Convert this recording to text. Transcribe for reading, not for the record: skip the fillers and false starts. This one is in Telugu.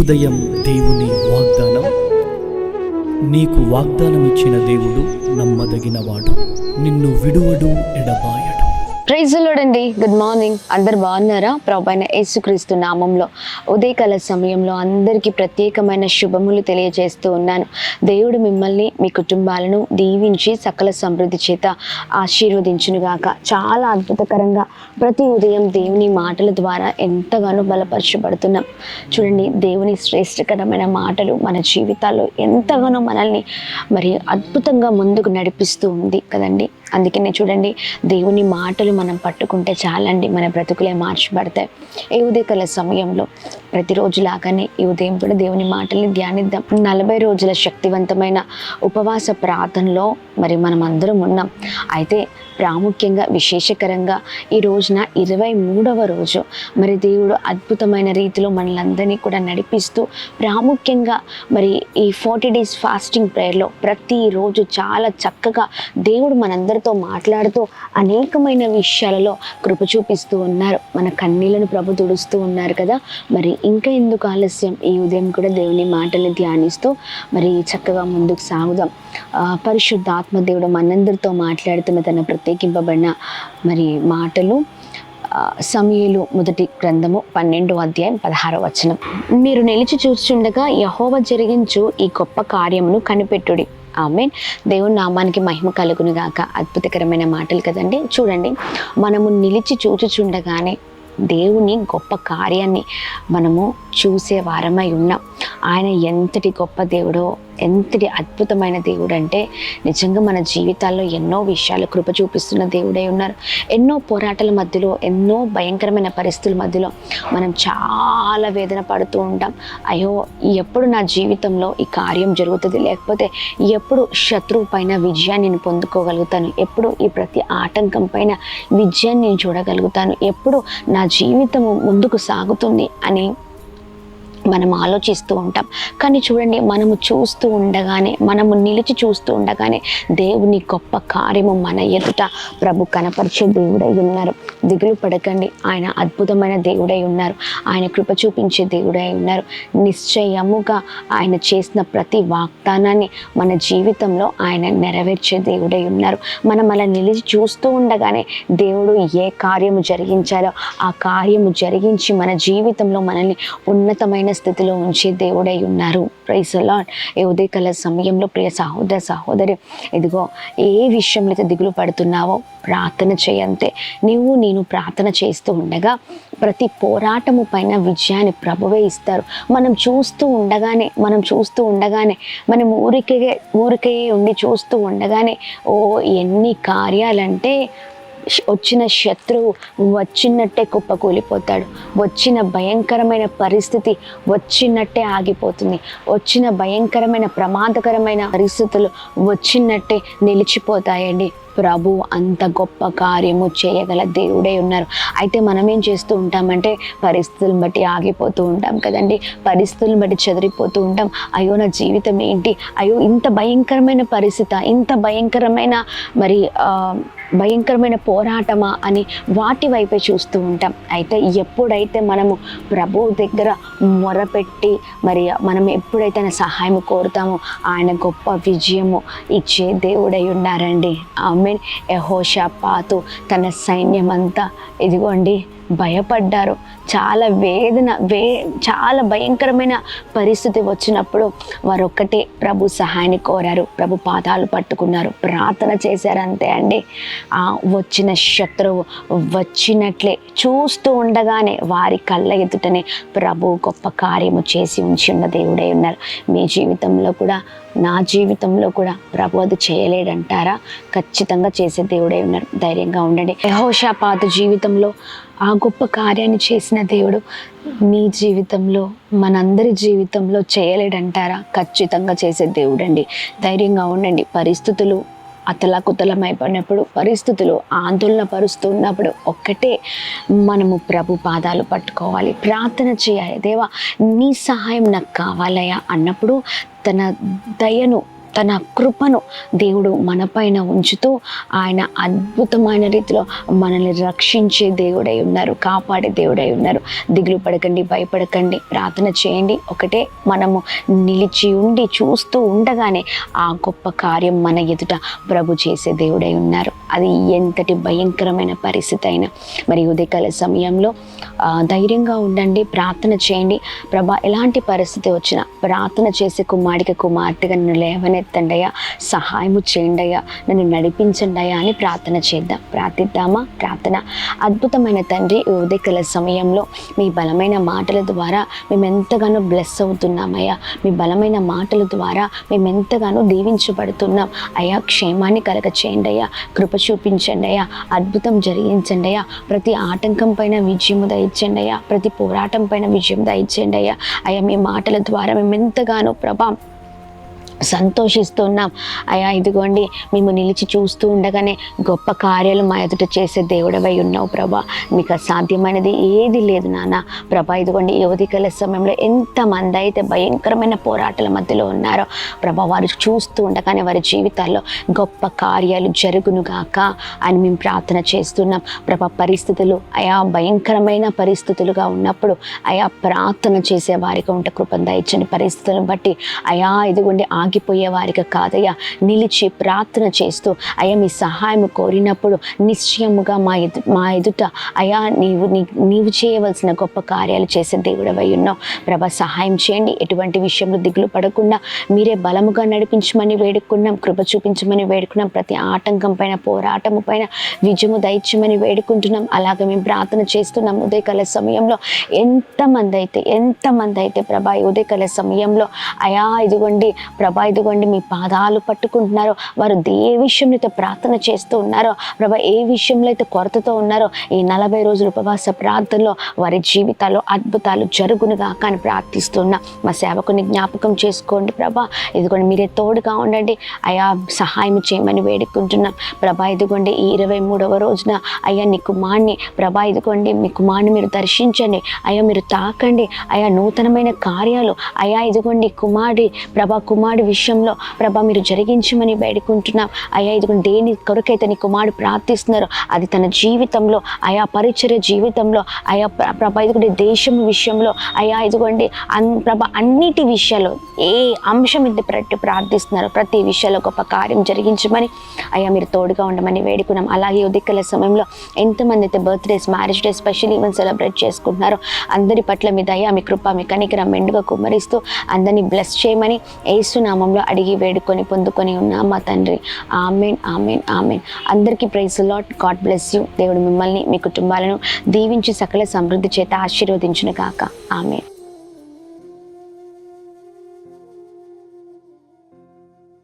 ఉదయం దేవుని వాగ్దానం. నీకు వాగ్దానం ఇచ్చిన దేవుడు నమ్మదగినవాడు, నిన్ను విడువడు, ఎడబాయడు. ప్రైజ్ ది లార్డ్ అండి. Good morning. అందరు బాగున్నారా? ప్రభువైన యేసుక్రీస్తు నామంలో ఉదయకాల సమయంలో అందరికీ ప్రత్యేకమైన శుభములు తెలియజేస్తూ ఉన్నాను. దేవుడు మిమ్మల్ని, మీ కుటుంబాలను దీవించి సకల సమృద్ధి చేత ఆశీర్వదించునుగాక. చాలా అద్భుతకరంగా ప్రతి ఉదయం దేవుని మాటల ద్వారా ఎంతగానో బలపరచబడుతున్నాం. చూడండి, దేవుని శ్రేష్టకరమైన మాటలు మన జీవితాల్లో ఎంతగానో మనల్ని అద్భుతంగా ముందుకు నడిపిస్తూ ఉంది కదండి. అందుకనే చూడండి, దేవుని మాటలు మనం పట్టుకుంటే చాలండి, మన బ్రతుకులే మార్చబడతాయి. ఈ ఉదయకాల సమయంలో ప్రతిరోజులాగానే ఈ ఉదయం కూడా దేవుని మాటల్ని ధ్యానిద్దాం. 40 రోజుల శక్తివంతమైన ఉపవాస ప్రార్థనలో మనం అందరం ఉన్నాం. అయితే ప్రాముఖ్యంగా విశేషకరంగా ఈ రోజున 23వ రోజు దేవుడు అద్భుతమైన రీతిలో మనలందరినీ కూడా నడిపిస్తూ ప్రాముఖ్యంగా ఈ 40 days ఫాస్టింగ్ ప్రేయర్లో ప్రతిరోజు చాలా చక్కగా దేవుడు మనందరితో మాట్లాడుతూ అనేకమైన విషయాలలో కృప చూపిస్తూ ఉన్నారు. మన కన్నీళ్లను ప్రభు తుడుస్తూ ఉన్నారు కదా. ఇంకా ఎందుకు ఆలస్యం, ఈ ఉదయం కూడా దేవుని మాటల్ని ధ్యానిస్తూ చక్కగా ముందుకు సాగుదాం. పరిశుద్ధాత్మ దేవుడు మనందరితో మాట్లాడుతున్న తన ప్రత్యేకింపబడిన మాటలు సమూయేలు మొదటి గ్రంథము 12వ అధ్యాయం 16వ వచనం. మీరు నిలిచి చూస్తుండగా యెహోవా జరిగించు ఈ గొప్ప కార్యమును కనిపెట్టుడి. ఆమేన్. దేవుని నామానికి మహిమ కలుగును గాక. అద్భుతకరమైన మాటలు కదండి. చూడండి, మనము నిలిచి చూచుచుండగానే దేవుని గొప్ప కార్యాన్ని మనము చూసే వారమై ఉన్నాం. ఆయన ఎంతటి గొప్ప దేవుడో, ఎంతటి అద్భుతమైన దేవుడు అంటే నిజంగా మన జీవితాల్లో ఎన్నో విషయాలు కృప చూపిస్తున్న దేవుడై ఉన్నారు. ఎన్నో పోరాటాల మధ్యలో, ఎన్నో భయంకరమైన పరిస్థితుల మధ్యలో మనం చాలా వేదన పడుతూ ఉంటాం. అయ్యో, ఎప్పుడు నా జీవితంలో ఈ కార్యం జరుగుతుంది, లేకపోతే ఎప్పుడు శత్రువు పైన విజయాన్ని నేను పొందుకోగలుగుతాను, ఎప్పుడు ఈ ప్రతి ఆటంకం పైన విజయాన్ని నేను చూడగలుగుతాను, ఎప్పుడు నా జీవితము ముందుకు సాగుతుంది అని మనం ఆలోచిస్తూ ఉంటాం. కానీ చూడండి, మనము చూస్తూ ఉండగానే, మనము నిలిచి చూస్తూ ఉండగానే దేవుని గొప్ప కార్యము మన ఎదుట ప్రభు కనపరిచే దేవుడై ఉన్నారు. దిగులు పడకండి, ఆయన అద్భుతమైన దేవుడై ఉన్నారు. ఆయన కృప చూపించే దేవుడై ఉన్నారు. నిశ్చయముగా ఆయన చేసిన ప్రతి వాగ్దానాన్ని మన జీవితంలో ఆయన నెరవేర్చే దేవుడై ఉన్నారు. మనం అలా నిలిచి చూస్తూ ఉండగానే దేవుడు ఏ కార్యము జరిగించాలో ఆ కార్యము జరిగించి మన జీవితంలో మనల్ని ఉన్నతమైన స్థితిలో ఉంచే దేవుడై ఉన్నారు. Praise the Lord. ఈ ఉదయకాల సమయంలో ప్రియ సహోదర సహోదరి, ఇదిగో ఏ విషయంలో అయితే దిగులు పడుతున్నావో ప్రార్థన చేయంతే. నేను ప్రార్థన చేస్తూ ఉండగా ప్రతి పోరాటము పైన విజయాన్ని ప్రభువే ఇస్తారు. మనం చూస్తూ ఉండగానే మనం ఊరికే ఉండి చూస్తూ ఉండగానే ఎన్ని కార్యాలంటే వచ్చిన శత్రువు వచ్చినట్టే కుప్పకూలిపోతాడు. వచ్చిన భయంకరమైన పరిస్థితి వచ్చినట్టే ఆగిపోతుంది. వచ్చిన భయంకరమైన ప్రమాదకరమైన పరిస్థితులు వచ్చినట్టే నిలిచిపోతాయండి. ప్రభు అంత గొప్ప కార్యము చేయగల దేవుడే ఉన్నారు. అయితే మనం ఏం చేస్తూ ఉంటామంటే పరిస్థితులను బట్టి ఆగిపోతూ ఉంటాం కదండి. పరిస్థితులను బట్టి చెదిరిపోతూ ఉంటాం. అయ్యో, నా జీవితం ఏంటి, అయ్యో ఇంత భయంకరమైన పరిస్థితి, ఇంత భయంకరమైన పోరాటమా అని వాటి వైపే చూస్తూ ఉంటాం. అయితే ఎప్పుడైతే మనము ప్రభు దగ్గర మొరపెట్టి మనం ఎప్పుడైతే ఆయన సహాయం కోరుతామో ఆయన గొప్ప విజయము ఇచ్చే దేవుడై ఉన్నారండి. ఆమేన్. యెహోషాపాతు తన సైన్యమంతా ఇదిగోండి భయపడ్డారు. చాలా చాలా భయంకరమైన పరిస్థితి వచ్చినప్పుడు వారు ఒక్కటే ప్రభు సహాయాన్ని కోరారు. ప్రభు పాదాలు పట్టుకున్నారు, ప్రార్థన చేశారు, అంతే అండి. వచ్చిన శత్రువు వచ్చినట్లే చూస్తూ ఉండగానే వారి కళ్ళ ఎదుటనే ప్రభు గొప్ప కార్యము చేసి ఉంచిన దేవుడై ఉన్నారు. మీ జీవితంలో కూడా, నా జీవితంలో కూడా ప్రభు అది చేయలేడంటారా? ఖచ్చితంగా చేసే దేవుడై ఉన్నారు. ధైర్యంగా ఉండండి. యెహోషాపాతు జీవితంలో ఆ గొప్ప కార్యాన్ని చేసిన దేవుడు మీ జీవితంలో, మనందరి జీవితంలో చేయలేడంటారా? ఖచ్చితంగా చేసే దేవుడండి. ధైర్యంగా ఉండండి. పరిస్థితులు అతలాకుతలమైపోయినప్పుడు, పరిస్థితులు ఆందోళన పరుస్తున్నప్పుడు ఒక్కటే మనము ప్రభు పాదాలు పట్టుకోవాలి, ప్రార్థన చేయాలి. దేవా, నీ సహాయం నాకు కావాలయ్యా అన్నప్పుడు తన దయను, తన కృపను దేవుడు మన పైన ఉంచుతూ ఆయన అద్భుతమైన రీతిలో మనల్ని రక్షించే దేవుడై ఉన్నారు, కాపాడే దేవుడై ఉన్నారు. దిగులు పడకండి, భయపడకండి, ప్రార్థన చేయండి. ఒకటే, మనము నిలిచి ఉండి చూస్తూ ఉండగానే ఆ గొప్ప కార్యం మన ఎదుట ప్రభు చేసే దేవుడై ఉన్నారు. అది ఎంతటి భయంకరమైన పరిస్థితి అయినా. మరి ఉదయకాల సమయంలో ధైర్యంగా ఉండండి, ప్రార్థన చేయండి. ప్రభా, ఎలాంటి పరిస్థితి వచ్చినా ప్రార్థన చేసే కుమార్తెగా నన్ను లేవనెత్తండి అయ్యా, సహాయము చేయండి అయ్యా, నన్ను నడిపించండి అయ్యా అని ప్రార్థన చేద్దాం. ప్రార్థిద్దామా? ప్రార్థన. అద్భుతమైన తండ్రి, ఈ ఉదయకాల సమయంలో మీ బలమైన మాటల ద్వారా మేము ఎంతగానో బ్లెస్ అవుతున్నామయ్యా. మీ బలమైన మాటల ద్వారా మేము ఎంతగానో దీవించబడుతున్నాం అయ్యా. క్షేమాన్ని కలగ చేయండి అయ్యా, కృప చూపించండి అయ్యా, అద్భుతం జరిగించండి అయ్యా. ప్రతి ఆటంకం పైన విజయము దయచేయండి అయ్యా, ప్రతి పోరాటం పైన విజయం దయచేయండి అయ్యా. అయ్యా, మీ మాటల ద్వారా మేము ఎంతగానో ప్రభా సంతోషిస్తున్నాం అయ్యా. ఇదిగోండి, మేము నిలిచి చూస్తూ ఉండగానే గొప్ప కార్యాలు మా ఎదుట చేసే దేవుడవై ఉన్నావు ప్రభా. మీకు అసాధ్యమైనది ఏది లేదు నాన్న. ప్రభా, ఇదిగోండి, ఈ ఉదయకాల సమయంలో ఎంతమంది అయితే భయంకరమైన పోరాటాల మధ్యలో ఉన్నారో ప్రభా, వారు చూస్తూ ఉండగానే వారి జీవితాల్లో గొప్ప కార్యాలు జరుగునుగాక అని మేము ప్రార్థన చేస్తున్నాం ప్రభా. పరిస్థితులు అయా భయంకరమైన పరిస్థితులుగా ఉన్నప్పుడు అయా ప్రార్థన చేసే వారికి ఉంటే కృపను దయచండి. పరిస్థితులను బట్టి అయా ఇదిగోండి ఆగిపోయే వారికి కాదయ్యా, నిలిచి ప్రార్థన చేస్తూ అయ్యా మీ సహాయం కోరినప్పుడు నిశ్చయముగా మా ఎదుట అయ్యా నీవు చేయవలసిన గొప్ప కార్యాలు చేసే దేవుడవై ఉన్నావు ప్రభా. సహాయం చేయండి. ఎటువంటి విషయంలో దిగులు పడకుండా మీరే బలముగా నడిపించమని వేడుకున్నాం, కృప చూపించమని వేడుకున్నాం. ప్రతి ఆటంకం పైన, పోరాటము పైన విజయము దయచమని వేడుకుంటున్నాం. అలాగే మేము ప్రార్థన చేస్తున్నాం. ఉదయకాల సమయంలో ఎంతమంది అయితే ప్రభా, ఈ ఉదయకాల సమయంలో అయా ఇదిగోండి ప్రభా, ఇదిగోండి మీ పాదాలు పట్టుకుంటున్నారో, వారు ఏ విషయంలో అయితే ప్రార్థన చేస్తూ ఉన్నారో ప్రభా, ఏ విషయంలో అయితే కొరతతో ఉన్నారో ఈ 40 రోజుల ఉపవాస ప్రార్థనలో వారి జీవితాల్లో అద్భుతాలు జరుగునుగా కానీ ప్రార్థిస్తున్నా. మా సేవకుని జ్ఞాపకం చేసుకోండి ప్రభా. ఇదిగోండి మీరే తోడుగా ఉండండి అయ్యా, సహాయం చేయమని వేడుకుంటున్నాం ప్రభా. ఇదిగోండి ఈ 23వ రోజున అయ్యా నీ కుమారుని ప్రభా, ఇదిగోండి మీ కుమారుని మీరు దర్శించండి అయ్యా, మీరు తాకండి అయ్యా, నూతనమైన కార్యాలు అయ్యా ఇదిగోండి కుమారుడి విషయంలో ప్రభా మీరు జరిగించమని వేడుకుంటున్నాం అయ్యా. ఇదిగోండి దేని కొరకైతే నీ కుమారుడు ప్రార్థిస్తున్నారో అది తన జీవితంలో అయా, పరిచర్య జీవితంలో అయా ప్రభా, ఇదిగోండి దేశం విషయంలో అయా ఇదిగోండి ప్రభా, అన్నిటి విషయాల్లో ఏ అంశం ఇది ప్రార్థిస్తున్నారో ప్రతి విషయాల్లో గొప్ప కార్యం జరిగించమని అయ్యా మీరు తోడుగా ఉండమని వేడుకున్నాం. అలాగే ఉదయకాల సమయంలో ఎంతమంది అయితే birthdays, marriage day, special events celebrate చేసుకుంటున్నారో అందరి పట్ల మీ దయ, మీ కృప, మీ కనికరం మెండుగా కుమ్మరిస్తూ అందరినీ బ్లెస్ చేయమని యేసు నామంలో అడిగి వేడుకొని పొందుకొని ఉన్నాం మా తండ్రి. Amen, amen, amen. అందరికీ praise lord. God bless you. దేవుడు మిమ్మల్ని, మీ కుటుంబాలను దీవించి సకల సమృద్ధి చేత ఆశీర్వదించును కాక. ఆమెన్.